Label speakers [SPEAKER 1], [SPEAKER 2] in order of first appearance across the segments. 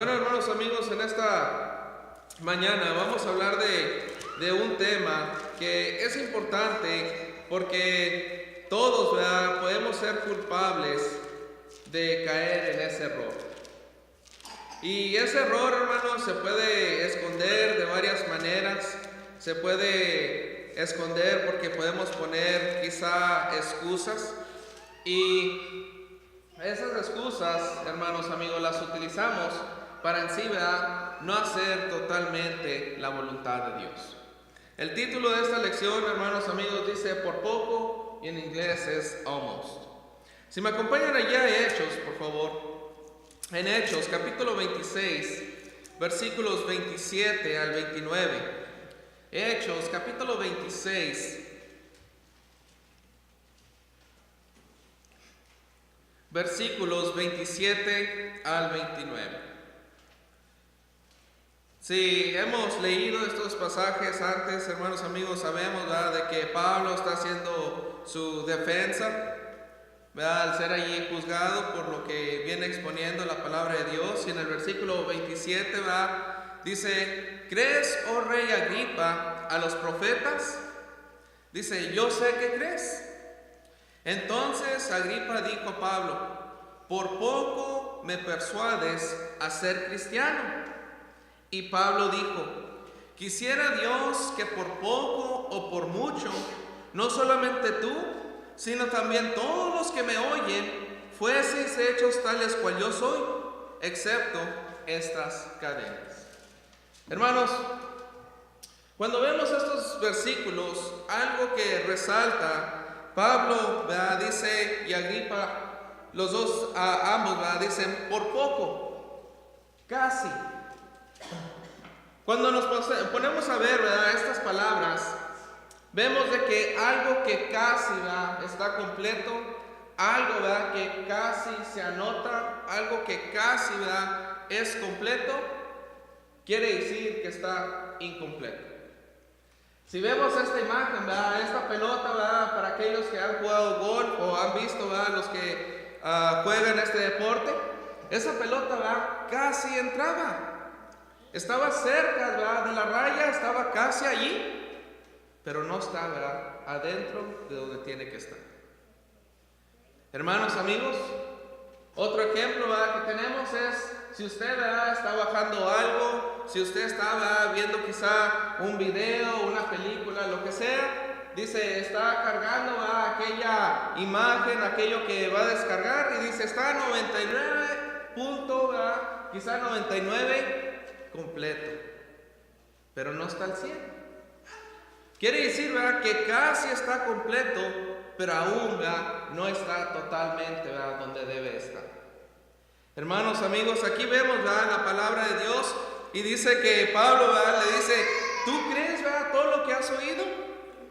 [SPEAKER 1] Bueno, hermanos amigos, en esta mañana vamos a hablar de un tema que es importante porque todos, ¿verdad?, podemos ser culpables de caer en ese error. Y ese error, hermanos, se puede esconder de varias maneras. Se puede esconder porque podemos poner quizá excusas, y esas excusas, hermanos amigos, las utilizamos para en sí, ¿verdad?, no hacer totalmente la voluntad de Dios. El título de esta lección, hermanos amigos, dice por poco, y en inglés es almost. Si me acompañan allá a Hechos, por favor. En Hechos, capítulo 26, versículos 27 al 29. Hechos, capítulo 26, versículos 27 al 29. Si hemos leído estos pasajes antes, hermanos amigos, sabemos, ¿verdad?, de que Pablo está haciendo su defensa, ¿verdad?, al ser allí juzgado por lo que viene exponiendo la palabra de Dios. Y en el versículo 27, ¿verdad?, dice: ¿crees, oh rey Agripa, a los profetas? Dice: yo sé que crees. Entonces Agripa dijo a Pablo: por poco me persuades a ser cristiano. Y Pablo dijo: quisiera Dios que por poco o por mucho, no solamente tú, sino también todos los que me oyen, fueseis hechos tales cual yo soy, excepto estas cadenas. Hermanos, cuando vemos estos versículos, algo que resalta, Pablo, ¿verdad?, dice, y Agripa, los dos, ambos, ¿verdad?, dicen por poco, casi. Cuando nos ponemos a ver, ¿verdad?, estas palabras, vemos de que algo que casi, ¿verdad?, está completo, algo, ¿verdad?, que casi se anota, algo que casi, ¿verdad?, es completo, quiere decir que está incompleto. Si vemos esta imagen, ¿verdad?, esta pelota, ¿verdad?, para aquellos que han jugado golf o han visto, ¿verdad?, los que juegan este deporte, esa pelota, ¿verdad?, casi entraba. Estaba cerca, ¿verdad?, de la raya, estaba casi allí, pero no está, ¿verdad?, adentro de donde tiene que estar. Hermanos amigos, otro ejemplo, ¿verdad?, que tenemos es, si usted, ¿verdad?, está bajando algo, si usted está, ¿verdad?, viendo quizá un video, una película, lo que sea, dice, está cargando, ¿verdad?, aquella imagen, aquello que va a descargar, y dice, está a 99 punto, ¿verdad?, quizá 99 completo, pero no está al 100. Quiere decir, ¿verdad?, que casi está completo, pero aún, ¿verdad?, no está totalmente, ¿verdad?, donde debe estar. Hermanos amigos, aquí vemos, ¿verdad?, la palabra de Dios, y dice que Pablo, ¿verdad?, le dice: ¿tú crees, ¿verdad?, todo lo que has oído?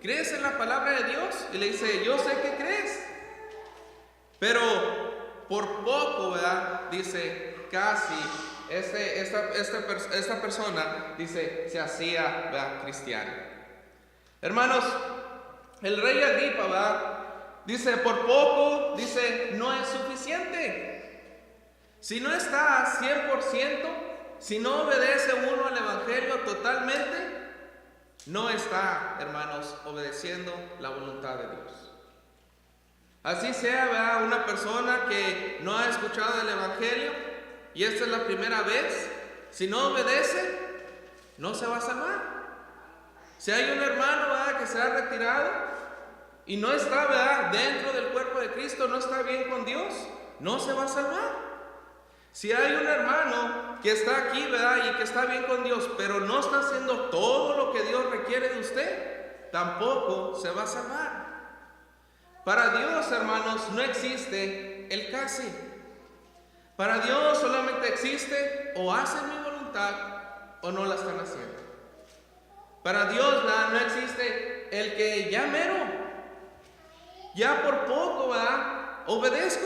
[SPEAKER 1] ¿Crees en la palabra de Dios? Y le dice: yo sé que crees, pero por poco, ¿verdad?, dice, casi. Esta persona, dice, se hacía, ¿verdad?, cristiano. Hermanos, el rey Agripa, ¿verdad?, dice, por poco, dice, no es suficiente. Si no está a 100%, si no obedece uno al evangelio totalmente, no está, hermanos, obedeciendo la voluntad de Dios. Así sea, ¿verdad?, una persona que no ha escuchado el evangelio, y esta es la primera vez, si no obedece, no se va a salvar. Si hay un hermano, ¿verdad?, que se ha retirado y no está, ¿verdad?, dentro del cuerpo de Cristo, no está bien con Dios, no se va a salvar. Si hay un hermano que está aquí, ¿verdad?, y que está bien con Dios, pero no está haciendo todo lo que Dios requiere de usted, tampoco se va a salvar. Para Dios, hermanos, no existe el casi. Para Dios solamente existe o hacen mi voluntad o no la están haciendo. Para Dios, ¿verdad?, no existe el que ya mero, ya por poco, ¿verdad?, obedezco,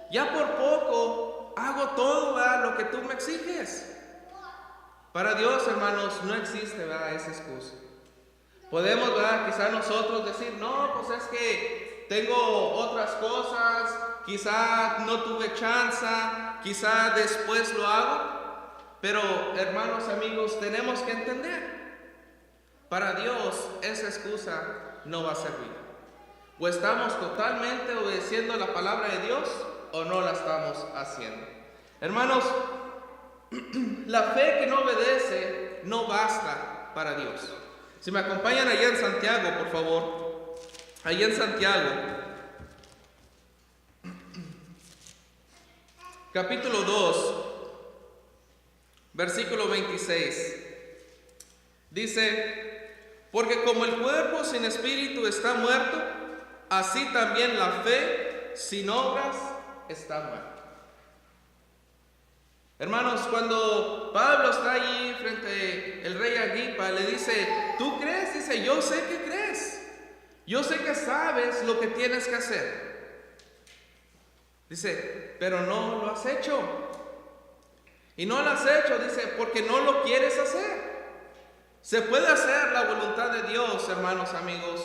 [SPEAKER 1] ya por poco hago todo, ¿verdad?, lo que tú me exiges. Para Dios, hermanos, no existe, ¿verdad?, esa excusa. Podemos, ¿verdad?, quizá nosotros decir: no, pues es que tengo otras cosas, quizá no tuve chance, quizá después lo hago. Pero hermanos, amigos, tenemos que entender, para Dios esa excusa no va a servir. O estamos totalmente obedeciendo la palabra de Dios o no la estamos haciendo. Hermanos, la fe que no obedece no basta para Dios. Si me acompañan allá en Santiago, por favor. Allá en Santiago, capítulo 2, versículo 26. Dice: porque como el cuerpo sin espíritu está muerto, así también la fe sin obras está muerta. Hermanos, cuando Pablo está allí frente al rey Agripa, le dice: ¿tú crees? Dice: yo sé que crees. Yo sé que sabes lo que tienes que hacer. Dice: pero no lo has hecho. Y no lo has hecho, dice, porque no lo quieres hacer. Se puede hacer la voluntad de Dios, hermanos, amigos,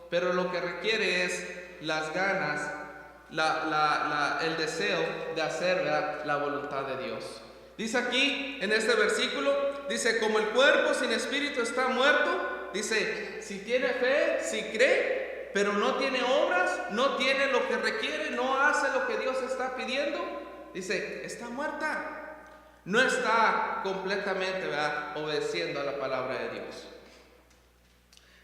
[SPEAKER 1] pero lo que requiere es las ganas, el deseo de hacer la voluntad de Dios. Dice aquí en este versículo, dice: como el cuerpo sin espíritu está muerto, dice, si tiene fe, si cree, pero no tiene obras, no tiene lo que requiere, no hace lo que Dios está pidiendo, dice, está muerta. No está completamente, ¿verdad?, obedeciendo a la palabra de Dios.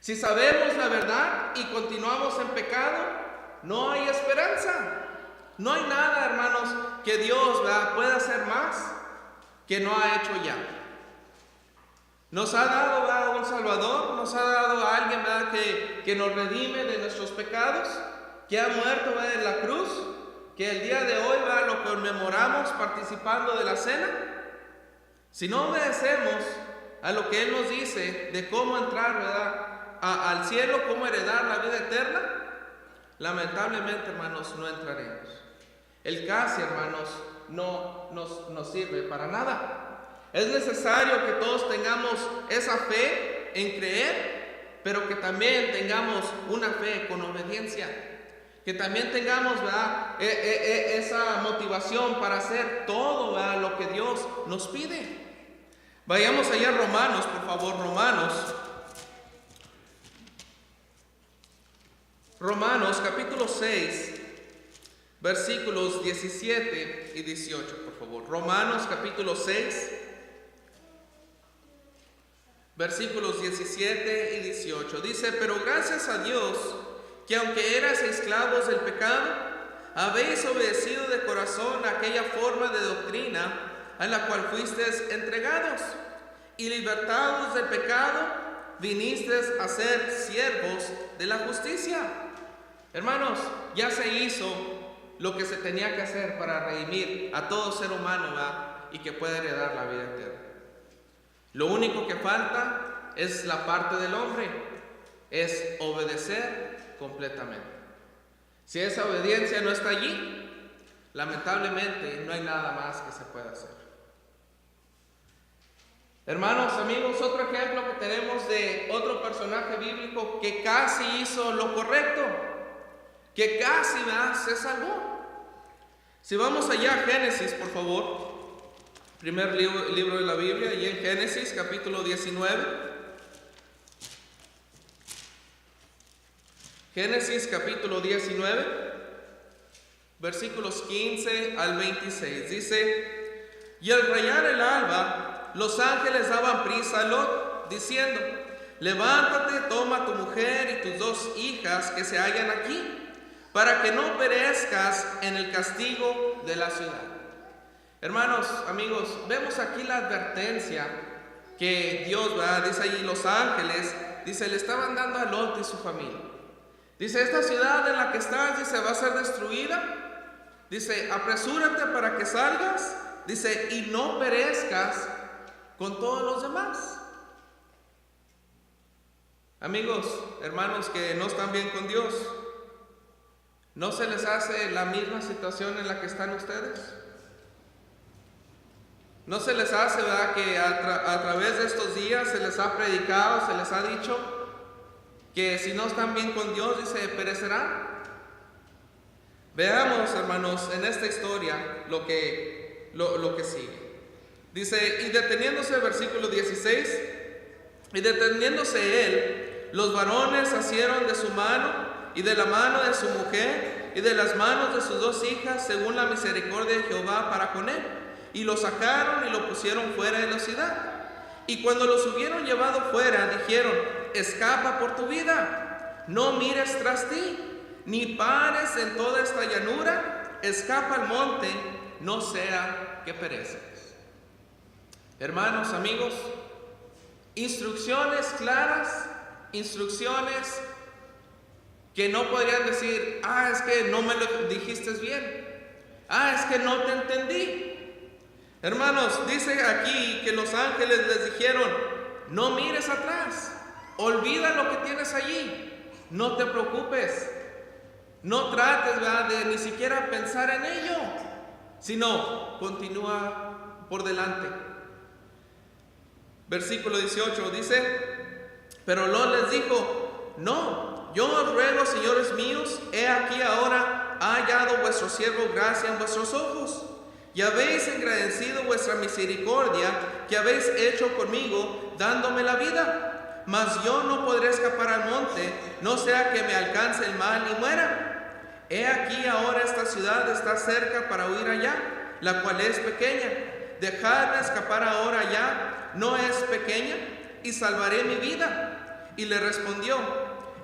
[SPEAKER 1] Si sabemos la verdad y continuamos en pecado, no hay esperanza. No hay nada, hermanos, que Dios, ¿verdad?, pueda hacer más que no ha hecho ya. Nos ha dado, ¿verdad?, un Salvador, nos ha dado a alguien, ¿verdad?, que nos redime de nuestros pecados, que ha muerto, ¿verdad?, en la cruz, que el día de hoy, ¿verdad?, lo conmemoramos participando de la cena. Si no obedecemos a lo que Él nos dice de cómo entrar, ¿verdad?, al cielo, cómo heredar la vida eterna, lamentablemente, hermanos, no entraremos. El casi, hermanos, no nos sirve para nada. Es necesario que todos tengamos esa fe en creer, pero que también tengamos una fe con obediencia. Que también tengamos, ¿verdad?, esa motivación para hacer todo, ¿verdad?, lo que Dios nos pide. Vayamos allá a Romanos, por favor, Romanos capítulo 6, versículos 17 y 18, por favor. Romanos capítulo 6, versículos 17 y 18. Dice: pero gracias a Dios, que aunque erais esclavos del pecado, habéis obedecido de corazón a aquella forma de doctrina a la cual fuisteis entregados, y libertados del pecado, vinisteis a ser siervos de la justicia. Hermanos, ya se hizo lo que se tenía que hacer para redimir a todo ser humano, ¿verdad?, y que pueda heredar la vida eterna. Lo único que falta es la parte del hombre, es obedecer completamente. Si esa obediencia no está allí, lamentablemente no hay nada más que se pueda hacer. Hermanos, amigos, otro ejemplo que tenemos de otro personaje bíblico que casi hizo lo correcto, que casi, ¿verdad?, se salvó. Si vamos allá a Génesis, por favor, primer libro de la Biblia, y en Génesis capítulo 19. Génesis capítulo 19, versículos 15 al 26. Dice: y al rayar el alba, los ángeles daban prisa a Lot, diciendo: levántate, toma a tu mujer y tus 2 hijas que se hallan aquí, para que no perezcas en el castigo de la ciudad. Hermanos, amigos, vemos aquí la advertencia que Dios, ¿verdad?, dice allí, los ángeles, dice, le estaban dando a Lot y su familia. Dice: esta ciudad en la que estás, dice, va a ser destruida. Dice: apresúrate para que salgas, dice, y no perezcas con todos los demás. Amigos, hermanos que no están bien con Dios, ¿no se les hace la misma situación en la que están ustedes? ¿No se les hace, verdad, que a través de estos días se les ha predicado, se les ha dicho que si no están bien con Dios, dice, perecerán? Veamos, hermanos, en esta historia lo que sigue. Dice, y deteniéndose, versículo 16, y deteniéndose él, los varones asieron de su mano y de la mano de su mujer y de las manos de sus dos hijas, según la misericordia de Jehová para con él, y lo sacaron y lo pusieron fuera de la ciudad. Y cuando los hubieron llevado fuera, dijeron, escapa por tu vida, no mires tras ti, ni pares en toda esta llanura, escapa al monte, no sea que pereces. Hermanos, amigos, instrucciones claras, instrucciones que no podrían decir, es que no me lo dijiste bien, es que no te entendí. Hermanos, dice aquí que los ángeles les dijeron, no mires atrás, olvida lo que tienes allí, no te preocupes, no trates, ¿verdad?, de ni siquiera pensar en ello, sino continúa por delante. Versículo 18 dice, pero Lot les dijo, no, yo os ruego, señores míos, he aquí ahora ha hallado vuestro siervo gracia en vuestros ojos, y habéis engrandecido vuestra misericordia que habéis hecho conmigo, dándome la vida. Mas yo no podré escapar al monte, no sea que me alcance el mal y muera. He aquí ahora esta ciudad está cerca para huir allá, la cual es pequeña. Dejadme escapar ahora allá, no es pequeña, y salvaré mi vida. Y le respondió,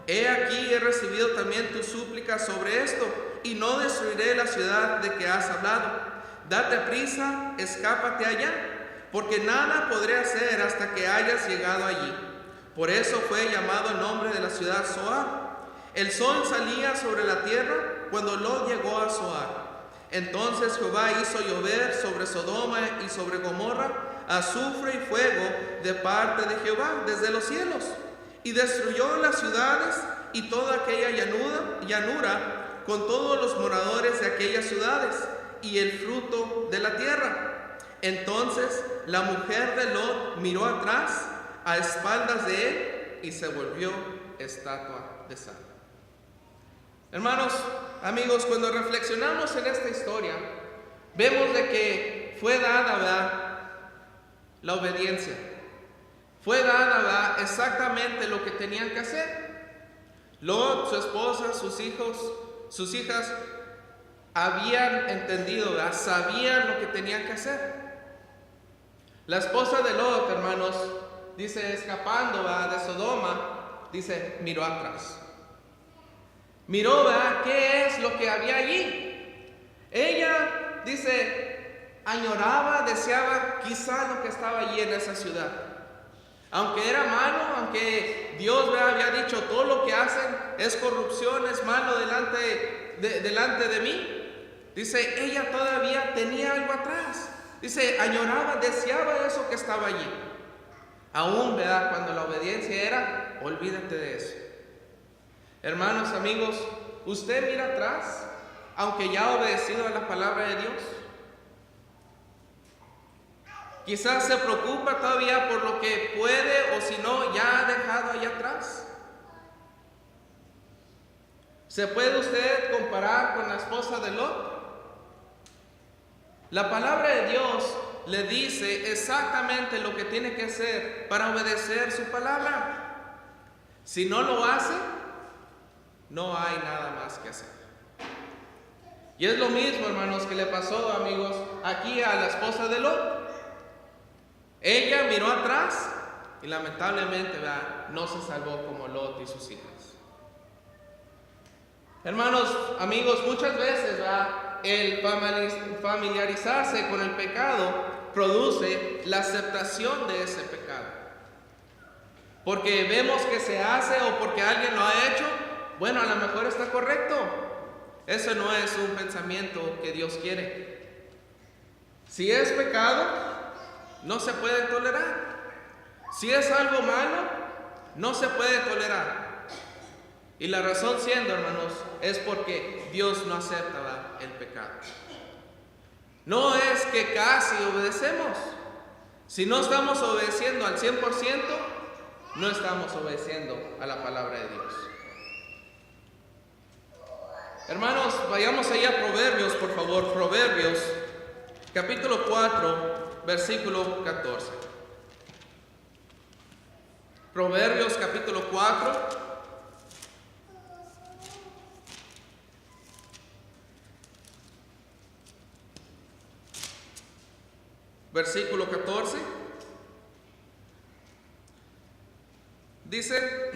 [SPEAKER 1] he aquí he recibido también tu súplica sobre esto, y no destruiré la ciudad de que has hablado. Date prisa, escápate allá, porque nada podré hacer hasta que hayas llegado allí. Por eso fue llamado el nombre de la ciudad Zoar. El sol salía sobre la tierra cuando Lot llegó a Zoar. Entonces Jehová hizo llover sobre Sodoma y sobre Gomorra azufre y fuego de parte de Jehová desde los cielos, y destruyó las ciudades y toda aquella llanura con todos los moradores de aquellas ciudades y el fruto de la tierra. Entonces la mujer de Lot miró atrás a espaldas de él y se volvió estatua de sal. Hermanos, amigos, cuando reflexionamos en esta historia, vemos de que fue dada, ¿verdad?, la obediencia. Fue dada, ¿verdad?, exactamente lo que tenían que hacer. Lot, su esposa, sus hijos, sus hijas habían entendido, ¿verdad?, sabían lo que tenían que hacer. La esposa de Lot, hermanos, dice, escapando, ¿verdad?, de Sodoma, dice, miró atrás. Miró, ¿verdad?, qué es lo que había allí. Ella, dice, añoraba, deseaba quizá lo que estaba allí en esa ciudad. Aunque era malo, aunque Dios, ¿verdad?, había dicho, todo lo que hacen es corrupción, es malo delante de mí. Dice, ella todavía tenía algo atrás. Dice, añoraba, deseaba eso que estaba allí. Aún, ¿verdad?, cuando la obediencia era, olvídate de eso. Hermanos, amigos, ¿usted mira atrás, aunque ya ha obedecido a la palabra de Dios? Quizás se preocupa todavía por lo que puede, o si no, ya ha dejado allá atrás. ¿Se puede usted comparar con la esposa de Lot? La palabra de Dios le dice exactamente lo que tiene que hacer para obedecer su palabra. Si no lo hace, no hay nada más que hacer. Y es lo mismo, hermanos, que le pasó, amigos, aquí a la esposa de Lot. Ella miró atrás y lamentablemente, ¿verdad?, no se salvó como Lot y sus hijas. Hermanos, amigos, muchas veces, ¿verdad?, el familiarizarse con el pecado produce la aceptación de ese pecado. Porque vemos que se hace o porque alguien lo ha hecho, bueno, a lo mejor está correcto. Eso no es un pensamiento que Dios quiere. Si es pecado, no se puede tolerar. Si es algo malo, no se puede tolerar. Y la razón siendo, hermanos, es porque Dios no acepta, ¿verdad?, el pecado. No es que casi obedecemos. Si no estamos obedeciendo al 100%, no estamos obedeciendo a la palabra de Dios. Hermanos, vayamos allá a Proverbios, por favor. Proverbios, capítulo 4, versículo 14. Proverbios capítulo 4, versículo 14. Dice: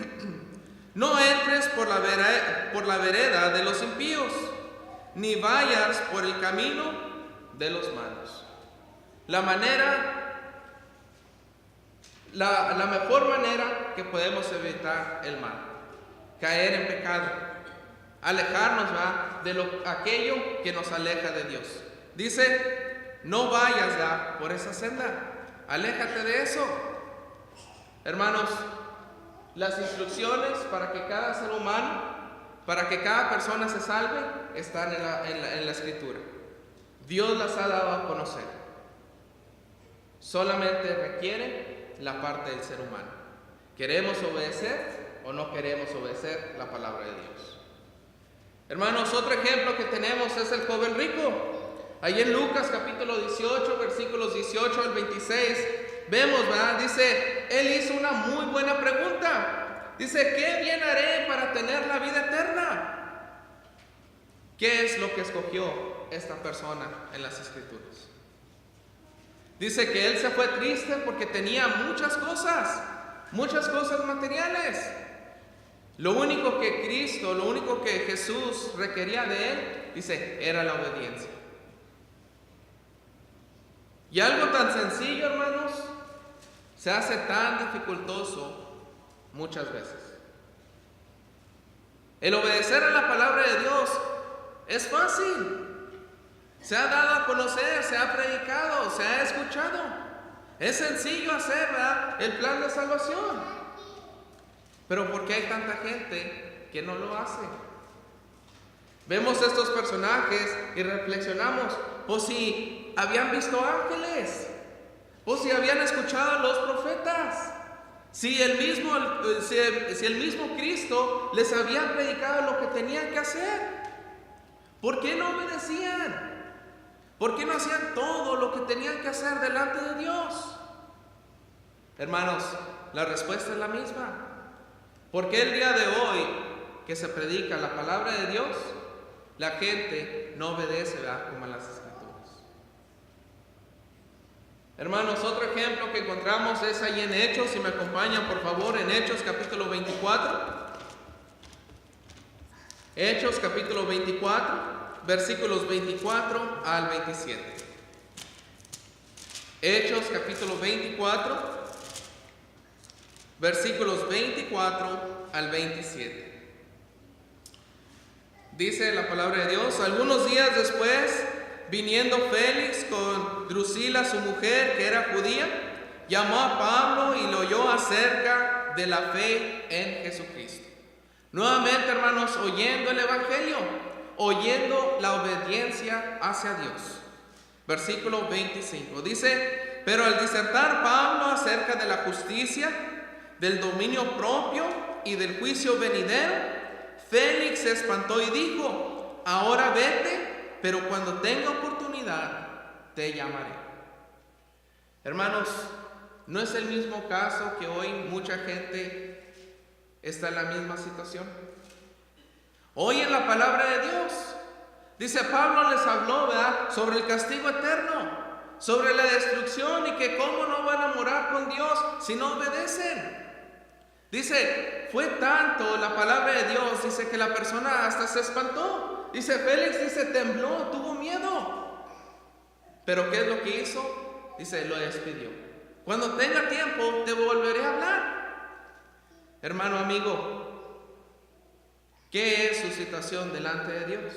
[SPEAKER 1] no entres por la vereda de los impíos, ni vayas por el camino de los malos. La mejor manera que podemos evitar el mal, caer en pecado, alejarnos de aquello que nos aleja de Dios. Dice: no vayas ya por esa senda, aléjate de eso. Hermanos, las instrucciones para que cada ser humano, para que cada persona se salve, están en la Escritura. Dios las ha dado a conocer. Solamente requiere la parte del ser humano. ¿Queremos obedecer o no queremos obedecer la palabra de Dios? Hermanos, otro ejemplo que tenemos es el joven rico. Ahí en Lucas capítulo 18, versículos 18 al 26, vemos, ¿verdad? Dice, él hizo una muy buena pregunta. Dice: ¿qué bien haré para tener la vida eterna? ¿Qué es lo que escogió esta persona en las Escrituras? Dice que él se fue triste porque tenía muchas cosas materiales. Lo único que Jesús requería de él, dice, era la obediencia. Y algo tan sencillo, hermanos, se hace tan dificultoso muchas veces. El obedecer a la palabra de Dios es fácil. Se ha dado a conocer, se ha predicado, se ha escuchado. Es sencillo hacer, ¿verdad?, el plan de salvación. Pero ¿por qué hay tanta gente que no lo hace? Vemos estos personajes y reflexionamos: pues si habían visto ángeles, pues si habían escuchado a los profetas, si el mismo Cristo les había predicado lo que tenían que hacer, ¿por qué no obedecían? ¿Por qué no hacían todo lo que tenían que hacer delante de Dios? Hermanos, la respuesta es la misma. ¿Por qué el día de hoy que se predica la palabra de Dios, la gente no obedece, ¿verdad?, como en las Escrituras? Hermanos, otro ejemplo que encontramos es ahí en Hechos. Si me acompañan, por favor, en Hechos capítulo 24. Hechos capítulo 24. Versículos 24 al 27. Hechos capítulo 24, versículos 24 al 27. Dice la palabra de Dios: algunos días después, viniendo Félix con Drusila su mujer, que era judía, llamó a Pablo y lo oyó acerca de la fe en Jesucristo. Nuevamente, hermanos, oyendo el evangelio, oyendo la obediencia hacia Dios. Versículo 25 dice: pero al disertar Pablo acerca de la justicia, del dominio propio y del juicio venidero, Félix se espantó y dijo: ahora vete, pero cuando tenga oportunidad te llamaré. Hermanos, ¿no es el mismo caso que hoy mucha gente está en la misma situación? Hoy en la palabra de Dios, dice, Pablo les habló, ¿verdad?, sobre el castigo eterno, sobre la destrucción, y que cómo no van a morar con Dios si no obedecen. Dice, fue tanto la palabra de Dios, dice, que la persona hasta se espantó. Dice, Félix, dice, tembló, tuvo miedo. Pero ¿qué es lo que hizo? Dice, lo despidió. Cuando tenga tiempo te volveré a hablar. Hermano, amigo, ¿qué es su situación delante de Dios?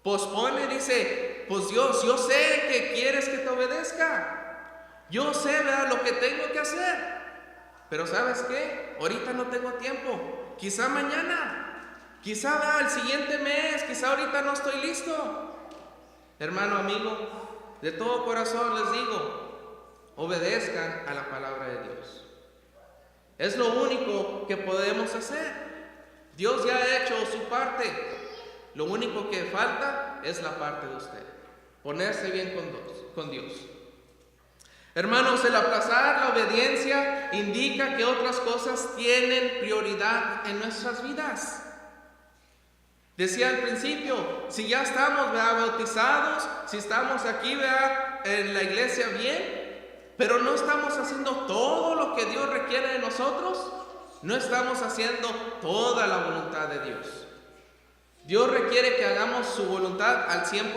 [SPEAKER 1] Pospone, dice, pues Dios, yo sé que quieres que te obedezca. Yo sé, ¿verdad?, lo que tengo que hacer. Pero ¿sabes qué? Ahorita no tengo tiempo. Quizá mañana, quizá, ¿verdad?, el siguiente mes, quizá ahorita no estoy listo. Hermano, amigo, de todo corazón les digo, obedezcan a la palabra de Dios. Es lo único que podemos hacer. Dios ya ha hecho su parte. Lo único que falta es la parte de usted. Ponerse bien con Dios. Hermanos, el aplazar la obediencia indica que otras cosas tienen prioridad en nuestras vidas. Decía al principio, si ya estamos bautizados, si estamos aquí en la iglesia bien, pero no estamos haciendo todo lo que Dios requiere de nosotros, no estamos haciendo toda la voluntad de Dios. Dios requiere que hagamos su voluntad al 100%.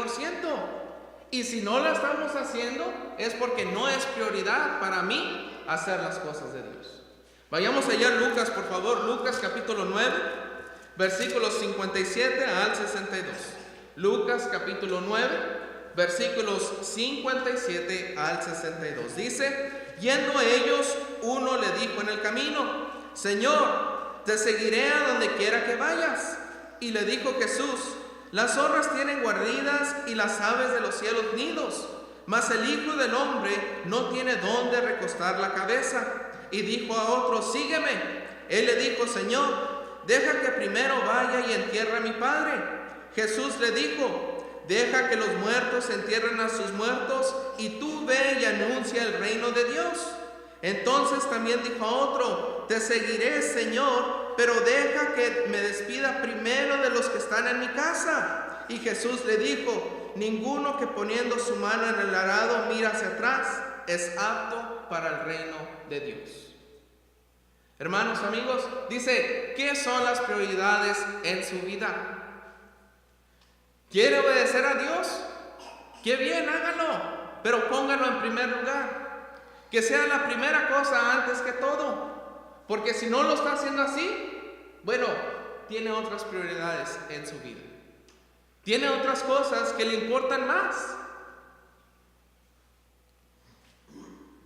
[SPEAKER 1] Y si no la estamos haciendo, es porque no es prioridad para mí hacer las cosas de Dios. Vayamos allá a Lucas, por favor. Lucas capítulo 9, versículos 57 al 62. Lucas capítulo 9, versículos 57 al 62. Dice, yendo ellos, uno le dijo en el camino, Señor, te seguiré a donde quiera que vayas. Y le dijo Jesús, las zorras tienen guaridas y las aves de los cielos nidos, mas el Hijo del Hombre no tiene dónde recostar la cabeza. Y dijo a otro, sígueme. Él le dijo, Señor, deja que primero vaya y entierre a mi Padre. Jesús le dijo, deja que los muertos entierren a sus muertos, y tú ve y anuncia el reino de Dios. Entonces también dijo a otro, te seguiré, Señor, pero deja que me despida primero de los que están en mi casa. Y Jesús le dijo, ninguno que poniendo su mano en el arado mira hacia atrás es apto para el reino de Dios. Hermanos, amigos, dice, ¿qué son las prioridades en su vida? ¿Quiere obedecer a Dios? ¡Qué bien, hágalo! Pero póngalo en primer lugar. Que sea la primera cosa antes que todo. Porque si no lo está haciendo así, bueno, tiene otras prioridades en su vida. Tiene otras cosas que le importan más.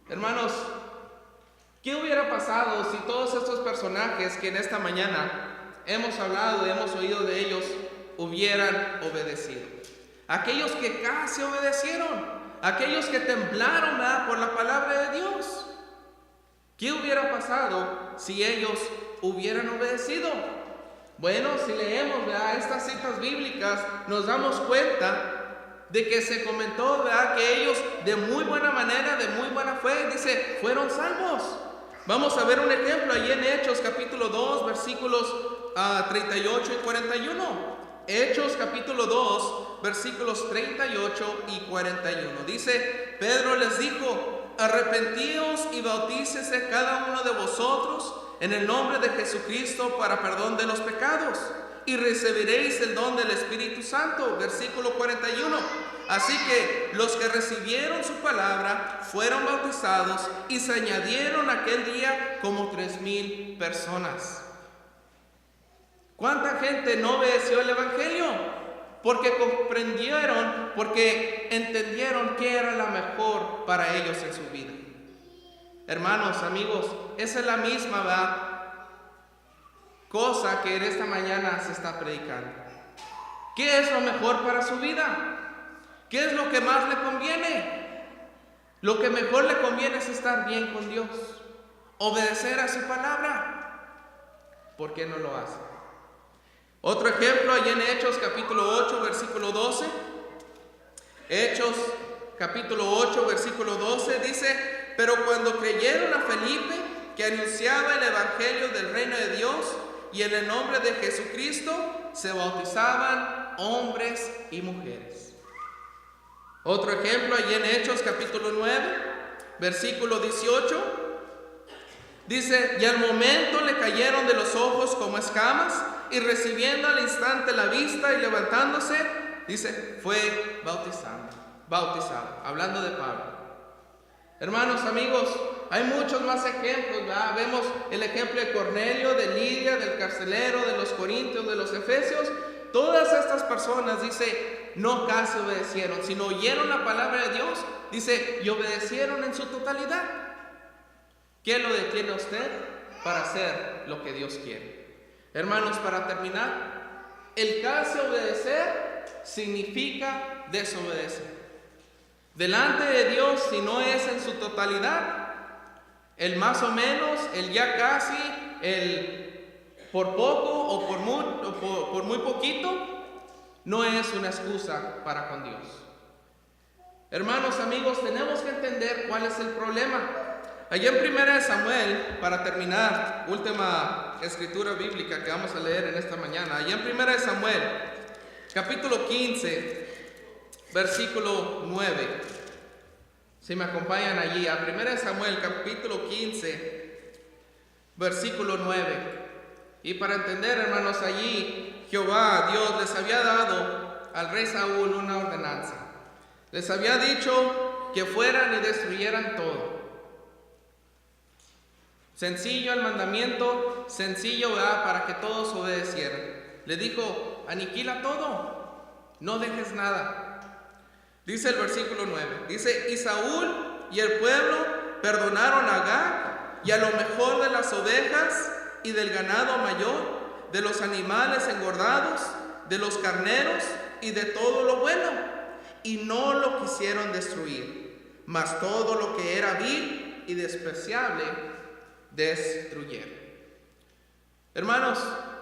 [SPEAKER 1] Hermanos, ¿qué hubiera pasado si todos estos personajes que en esta mañana hemos hablado y hemos oído de ellos hubieran obedecido? Aquellos que casi obedecieron. Aquellos que temblaron por la palabra de Dios. ¿Qué hubiera pasado si ellos hubieran obedecido? Bueno, si leemos estas citas bíblicas, nos damos cuenta de que se comentó que ellos de muy buena manera, de muy buena fe, dice, fueron salvos. Vamos a ver un ejemplo allí en Hechos capítulo 2, versículos 38 y 41. Hechos capítulo 2, versículos 38 y 41. Dice, Pedro les dijo, arrepentíos y bautícese cada uno de vosotros en el nombre de Jesucristo para perdón de los pecados, y recibiréis el don del Espíritu Santo. Versículo 41. Así que los que recibieron su palabra fueron bautizados, y se añadieron aquel día como 3,000 personas. ¿Cuánta gente no obedeció el Evangelio? Porque comprendieron, porque entendieron que era la mejor para ellos en su vida. Hermanos, amigos, esa es la misma cosa que en esta mañana se está predicando. ¿Qué es lo mejor para su vida? ¿Qué es lo que más le conviene? Lo que mejor le conviene es estar bien con Dios, obedecer a su palabra. ¿Por qué no lo hace? Otro ejemplo, allí en Hechos capítulo 8, versículo 12. Hechos capítulo 8, versículo 12 dice, pero cuando creyeron a Felipe, que anunciaba el evangelio del reino de Dios, y en el nombre de Jesucristo, se bautizaban hombres y mujeres. Otro ejemplo, allí en Hechos capítulo 9, versículo 18. Dice, y al momento le cayeron de los ojos como escamas, y recibiendo al instante la vista y levantándose, dice, fue bautizado, hablando de Pablo. Hermanos, amigos, hay muchos más ejemplos, ¿verdad? Vemos el ejemplo de Cornelio, de Lidia, del carcelero, de los corintios, de los efesios. Todas estas personas, dice, no casi obedecieron, sino oyeron la palabra de Dios, dice, y obedecieron en su totalidad. ¿Qué lo detiene a usted para hacer lo que Dios quiere? Hermanos, para terminar, el casi obedecer significa desobedecer. Delante de Dios, si no es en su totalidad, el más o menos, el ya casi, el por poco o por muy poquito, no es una excusa para con Dios. Hermanos, amigos, tenemos que entender cuál es el problema. Allí en 1 Samuel, para terminar, última escritura bíblica que vamos a leer en esta mañana. Allí en 1 Samuel, capítulo 15, versículo 9. Si me acompañan allí, a 1 Samuel, capítulo 15, versículo 9. Y para entender, hermanos, allí Jehová, Dios, les había dado al rey Saúl una ordenanza. Les había dicho que fueran y destruyeran todo. Sencillo el mandamiento, sencillo, ¿verdad?, para que todos obedecieran. Le dijo, aniquila todo, no dejes nada. Dice el versículo 9, dice, y Saúl y el pueblo perdonaron a Agag y a lo mejor de las ovejas y del ganado mayor, de los animales engordados, de los carneros y de todo lo bueno. Y no lo quisieron destruir, mas todo lo que era vil y despreciable destruyeron. Hermanos,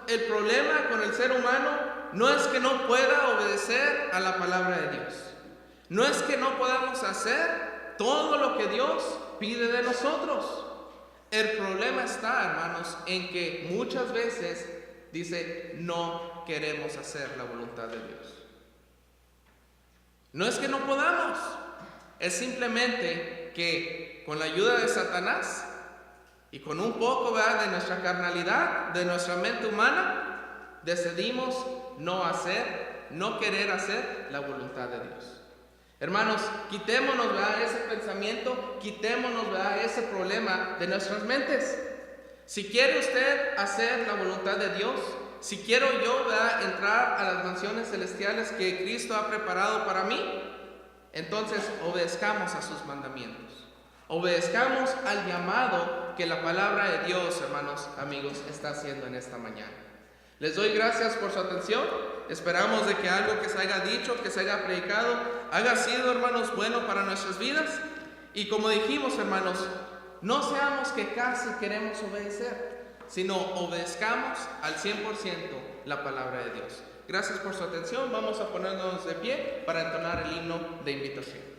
[SPEAKER 1] el problema con el ser humano no es que no pueda obedecer a la palabra de Dios. No es que no podamos hacer todo lo que Dios pide de nosotros. El problema está, hermanos, en que muchas veces dice, no queremos hacer la voluntad de Dios. No es que no podamos, es simplemente que con la ayuda de Satanás y con un poco, ¿verdad?, de nuestra carnalidad, de nuestra mente humana, decidimos no querer hacer la voluntad de Dios. Hermanos, quitémonos, ¿verdad?, ese pensamiento, quitémonos, ¿verdad?, ese problema de nuestras mentes. Si quiere usted hacer la voluntad de Dios, si quiero yo, ¿verdad?, entrar a las mansiones celestiales que Cristo ha preparado para mí, entonces obedezcamos a sus mandamientos. Obedezcamos al llamado que la palabra de Dios, hermanos, amigos, está haciendo en esta mañana. Les doy gracias por su atención. Esperamos de que algo que se haya dicho, que se haya predicado, haya sido, hermanos, bueno para nuestras vidas. Y como dijimos, hermanos, no seamos que casi queremos obedecer, sino obedezcamos al 100% la palabra de Dios. Gracias por su atención. Vamos a ponernos de pie para entonar el himno de invitación.